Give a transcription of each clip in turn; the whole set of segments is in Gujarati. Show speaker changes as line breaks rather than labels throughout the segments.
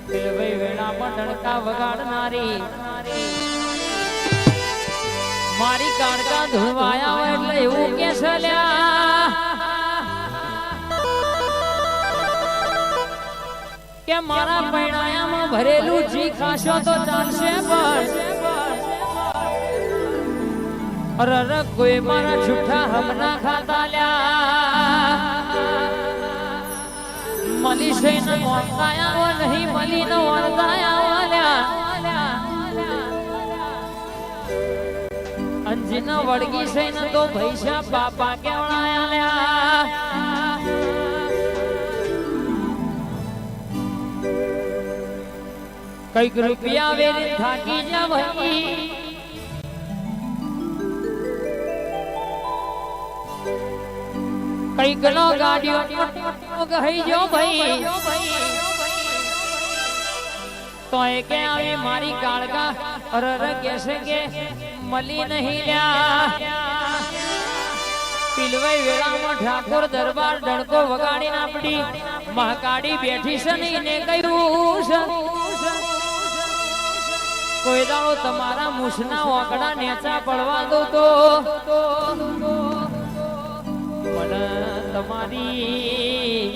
ભાઈ વેળા પણ ડણકા વગાડનારી મારી કાળકા ધુવાયા હોય એટલે એવું કે સલ્યા કે મારા પૈણાયામાં ભરેલું જી ખાશો તો ચાલશે પણ અરર કોઈ મારા છૂઠા હમના ખાતા લ્યા મલી છે ન વરતાયા નહીં મલી ન વરતાયા લ્યા અંજીન વળગી છે ન તો ભૈસા બાપા કેવડાયા લ્યા કઈક રૂપિયા વેરી થાકી જા ભાઈ કઈક નો ગાડીઓ કહી જો ભાઈ તો એ કે આવી મારી કાળકા અરર કેસે કે મલી નહીં લ્યા પિલવાઈ વેળામાં ઠાકોર દરબાર ડણકો વગાડીને આપડી મહાકાળી બેઠી છે ને એને કહ્યું છે કોઈ દાડો તમારા મૂછના ઓકડા નેચા પડવા દો તો મને તમારી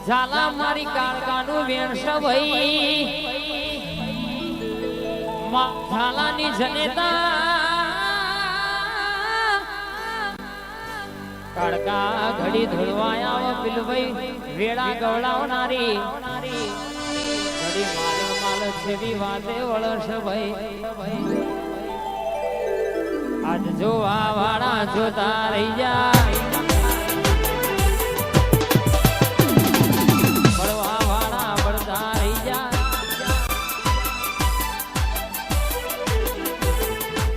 ઝાલા મારી કાળકાનું વેણસ ભાઈ ઝાલાની જનેતા કાળકા ઘડી ધોળવાયા પિલભાઈ વેળા ગવડાવનારી ઘડી મારે માલ જેવી વાતે વળશ ભાઈ આજ જોવા વાળા જોતા રહી જાય બળવા વાળા બળતા રહી જાય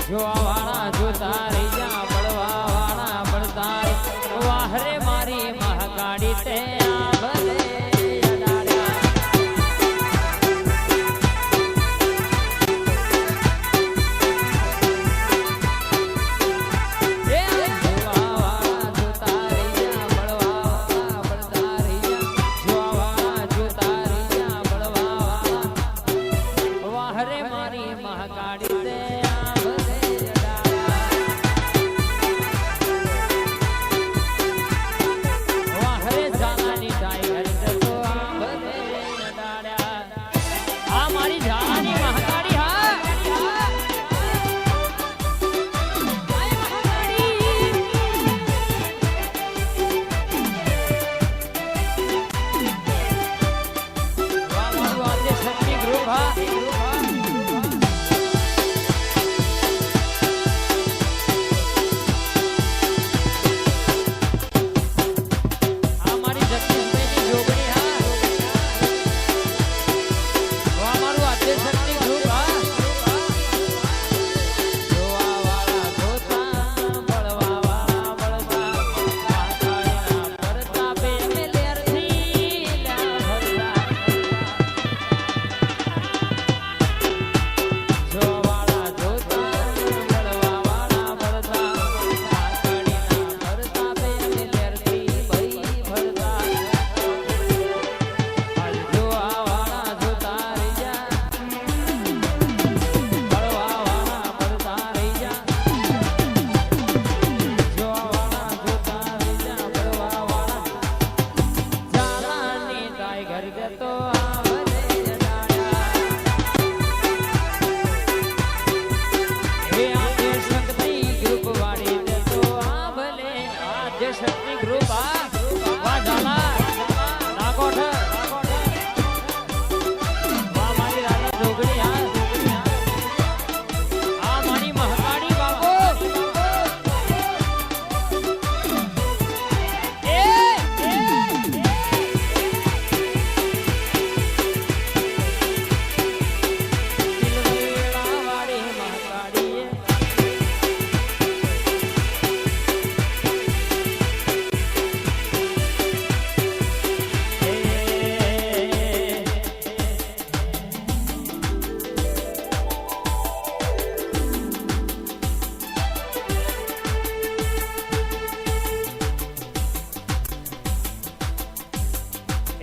જોવા વાળા જોતા રહી જા બળવા વાળા બળતા વાહરે મારી મહાકાળી તે ટાઈગર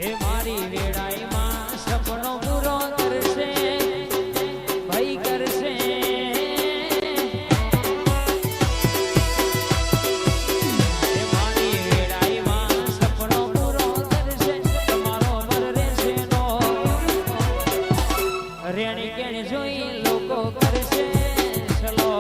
એ મારી વેળાઈમાં સપનો પૂરો કરશે ભાઈ કરશે એ મારી વેળાઈમાં સપનો પૂરો કરશે તમારો મર રહેશે નો રેણી કેણી જોઈ લોકો કરશે ચલો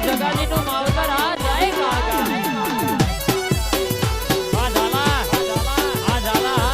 જગાજીનું માવતર આ જાય કાકા આ ઝાલા આ ઝાલા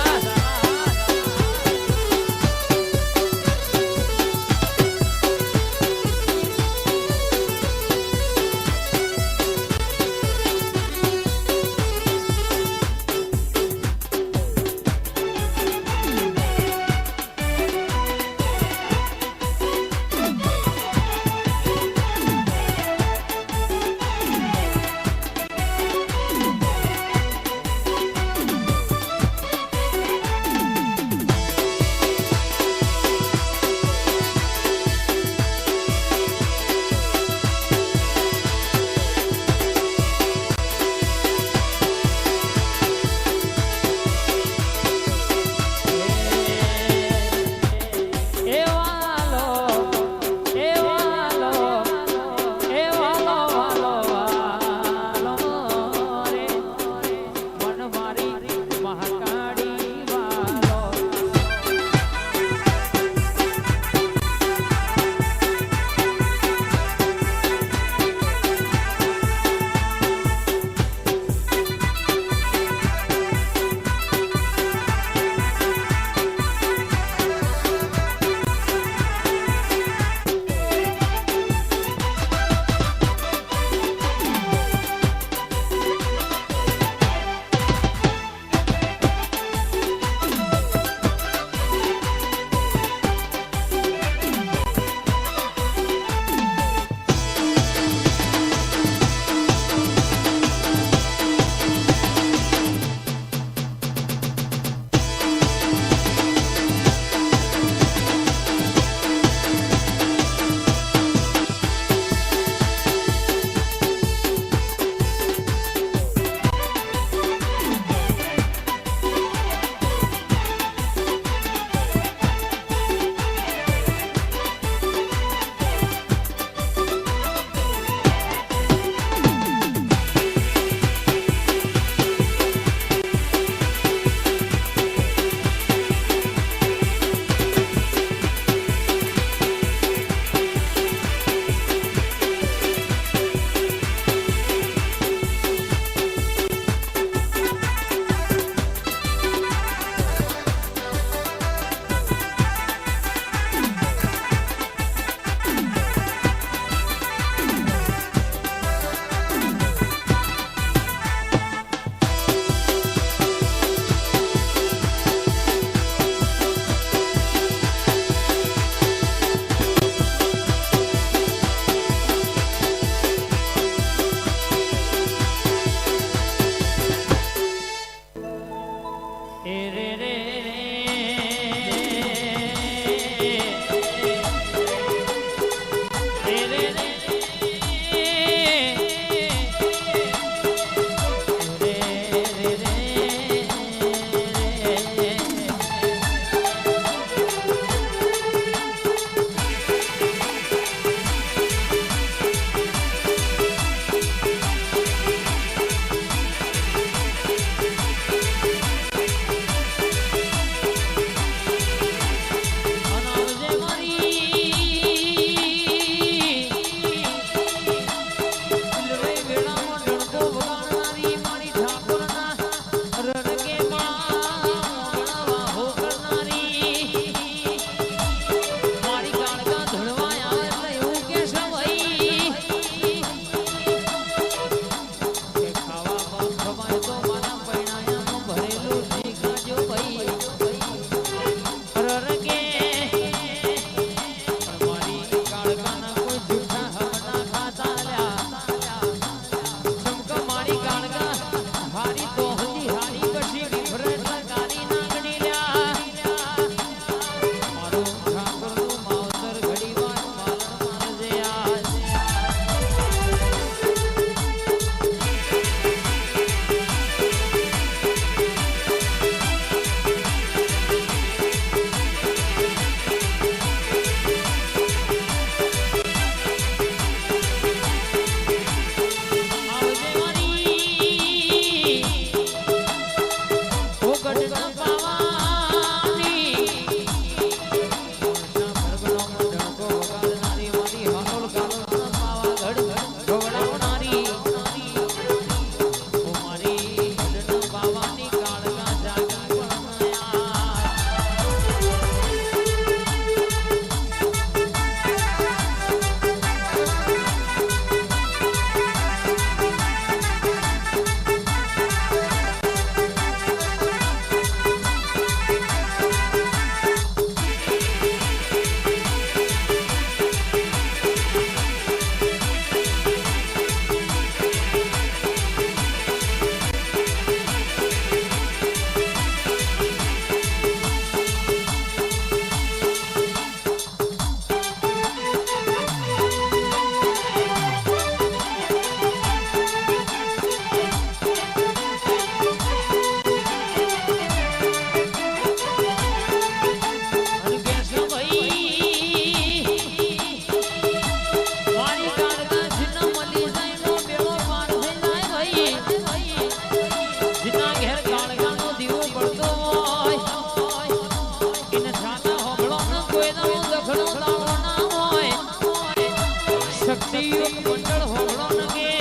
શક્તિ મંડળ હોળો નગે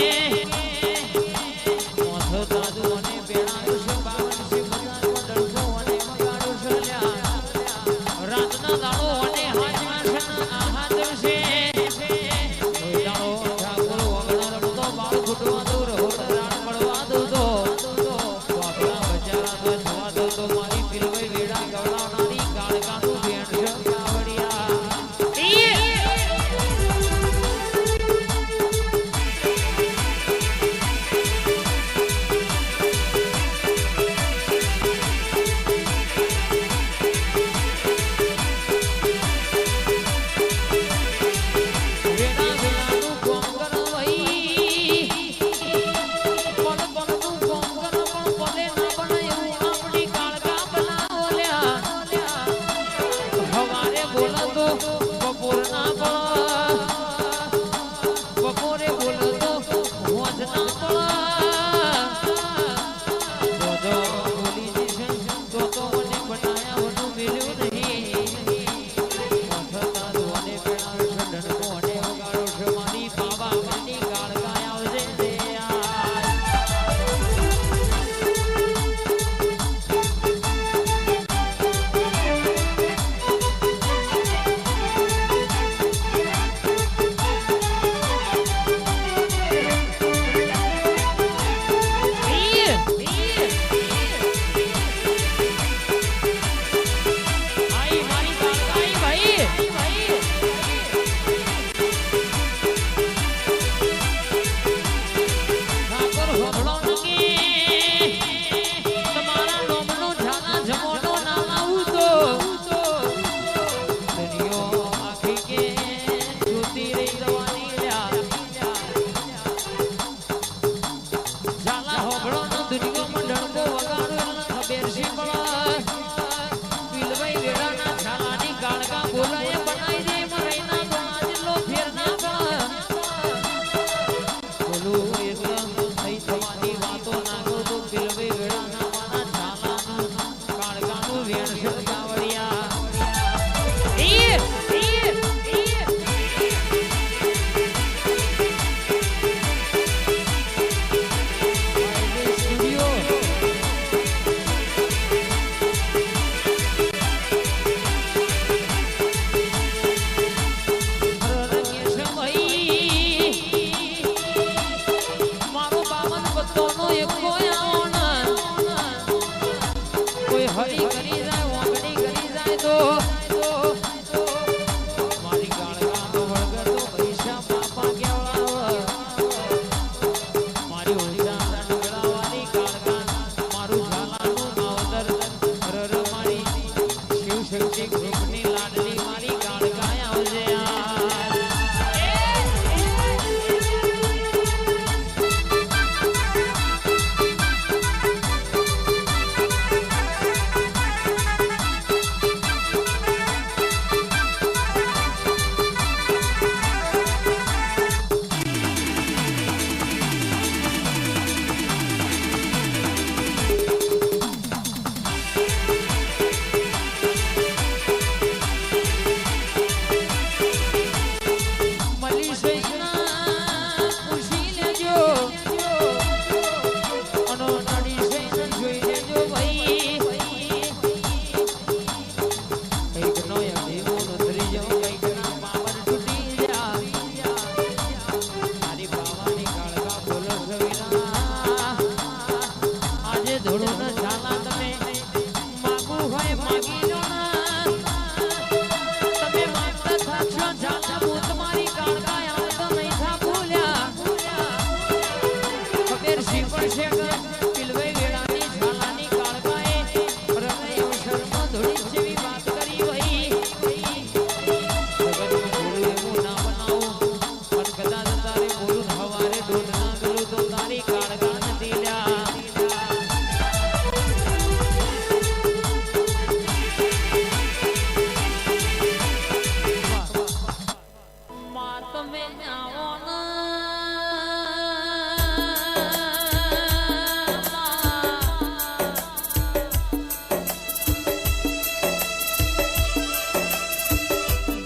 મોથો દાદુ અને બેણાયું છે બાવન છે બધા મંડળ અને મગાડું છે લ્યા રાતના દાડો અને હાજમાં છે આહા દિવસે કોઈ દાડો ઠાકોર વગણ રમતો બાળ ફૂટવા દૂર હોડ રાણ મળવા દો આપણા બચારા તો જોવા દો મારી ફિલ્મઈ વેડા ગવડાવનારી કાળકાનું બેણ છે કાવડિયા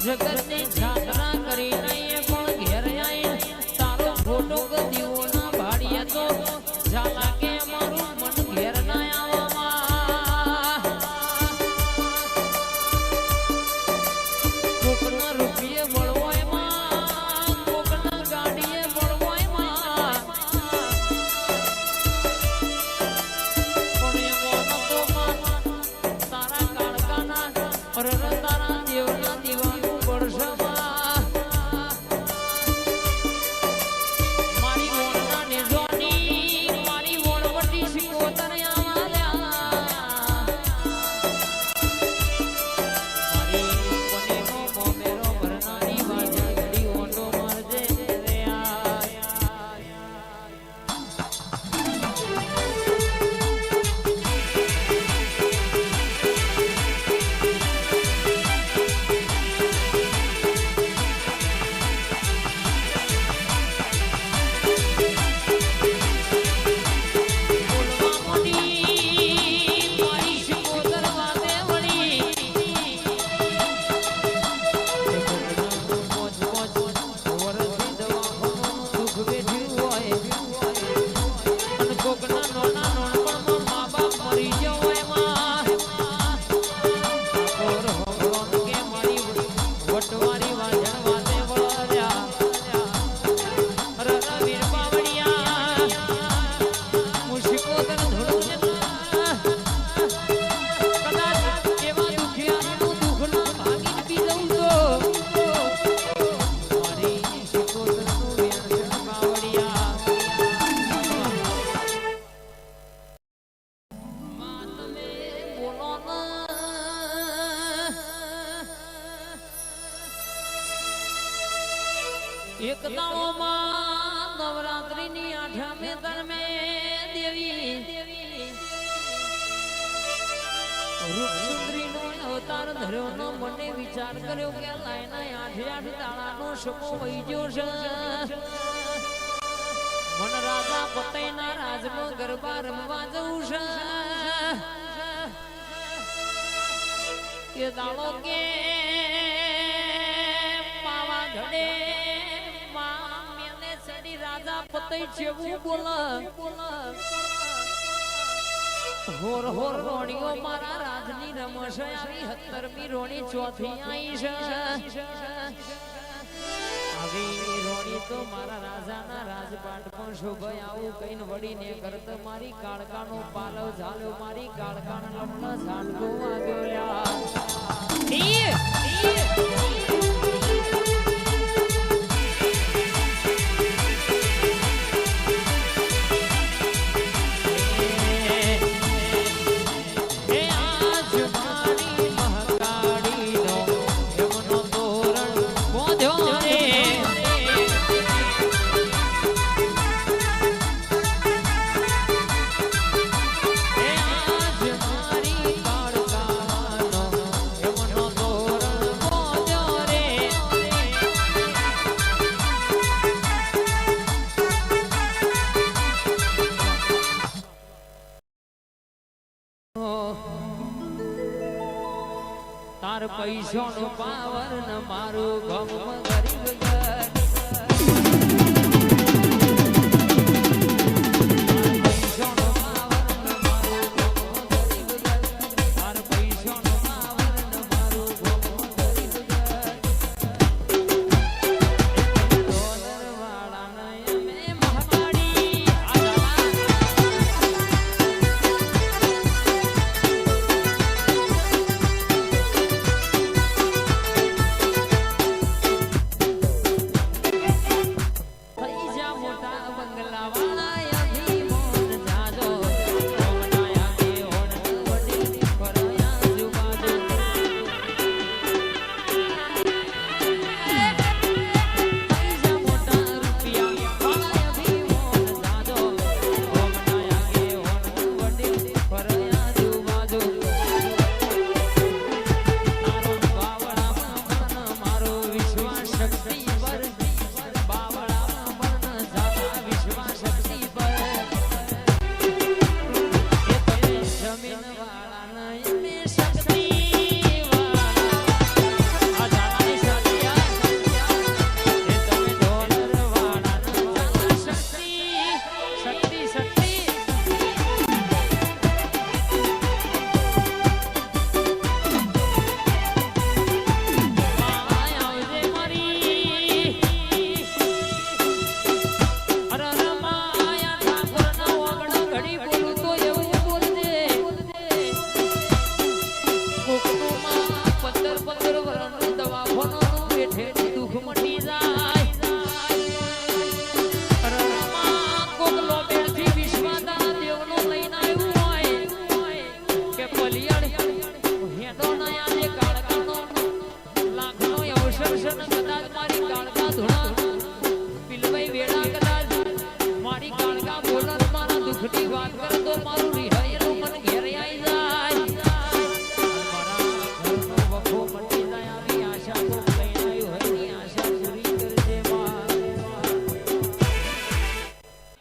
જગતની જાત્રા કરી નહીં પણ ઘેર આય એક દાળોમાં નવરાત્રીની આઠમે ધર્મે દેવી રૂપસુંદરીનો અવતાર ધર્યોનો મને વિચાર કર્યો કે લાઈના આઠે આઠ દાડાનો સમો વહી ગયો છે. મન રાજા પતઈના રાજમાં ગરબા રમવા જવું છે. કે દાડો કે પાવાગઢે મેને સડી રાજા પતઈ જેવું બોલા હોર હોર રોણીઓ મારા રાજની રમશ આવી 17મી રોણી ચોથી આવી છે. આવી રોણી તો મારા રાજાના રાજપાટમાં શોભાય આવું કઈને વળીને કરત મારી કાળકાનો પાલવ ઝાલ્યો મારી કાળકાના લમણા ઝાડકો વાગ્યો લ્યા. તાર પૈસાનો પાવર ન મારું ગમ ગરીબ ઘર.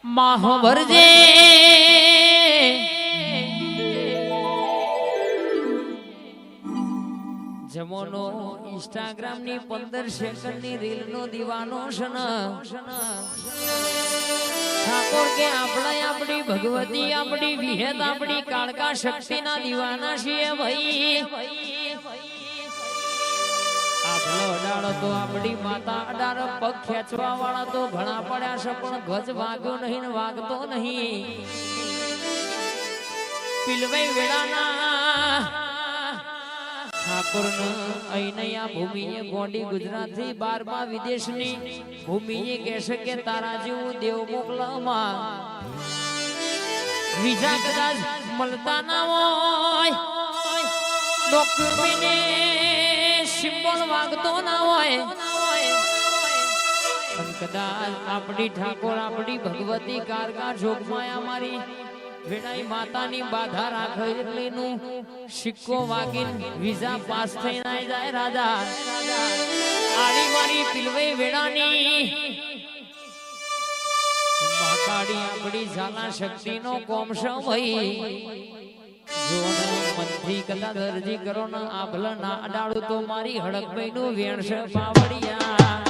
માહો ભરજે જમોનો ઇન્સ્ટાગ્રામ ની 15 સેકન્ડ ની રીલ નો દીવાનો છે ને ઠાકોર કે આપણે આપણી ભગવતી આપણી વિહેત આપણી કાળકા શક્તિ ના દીવાના છીએ ભાઈ. આપણો અડાડો તો આપણી માતા અડાડો પગ ખેંચવા વાળા તો ઘણા પડ્યા છે પણ ગજ વાગ્યો નહીં ને વાગતો નહીં. પિલવાઈ વેળાના ઠાકોર અહીં આ ભૂમિએ ગોંડી ગુજરાત થી 12મા વિદેશની ભૂમિએ કહેશે કે તારા જેવું દેવ મોકલામાં વિઝા કદાચ મળતા ના હોય ડોક્યુમેન્ટ સિમ્બોલ વાગતો ના હોય કદાચ આપણી ઠાકોર આપણી ભગવતી કારકા જોગમાયા મારી વેણાઈ માતાની બાધા રાખે એટલેનું સિક્કો વાગીને વિઝા પાસ થઈ ના જાય રાજા આડી મારી પિલવઈ વેણાની મહાકાળી આપણી ઝાલા શક્તિનો કોમશો ભાઈ જો મનથી કદાચ અરજી કરો ને આભલ ના અડાડું તો મારી હડકભાઈ નું વેણશે પાવડિયા